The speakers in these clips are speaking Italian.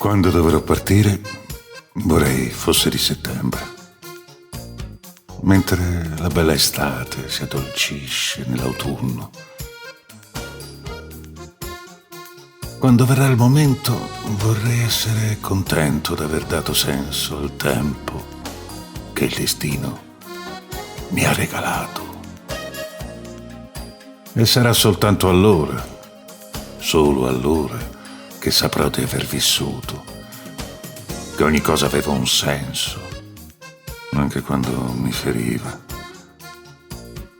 Quando dovrò partire, vorrei fosse di settembre, mentre la bella estate si addolcisce nell'autunno. Quando verrà il momento, vorrei essere contento d'aver dato senso al tempo che il destino mi ha regalato. E sarà soltanto allora, solo allora, che saprò di aver vissuto, che ogni cosa aveva un senso, anche quando mi feriva.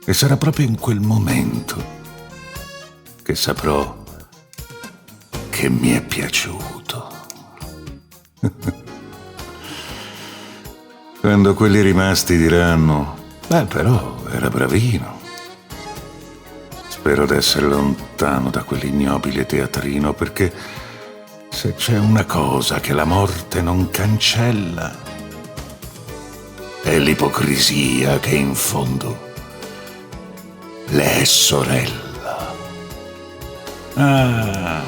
E sarà proprio in quel momento che saprò che mi è piaciuto. Quando quelli rimasti diranno: beh, però era bravino. Spero d'essere lontano da quell'ignobile teatrino, perché se c'è una cosa che la morte non cancella, è l'ipocrisia che in fondo le è sorella. Ah.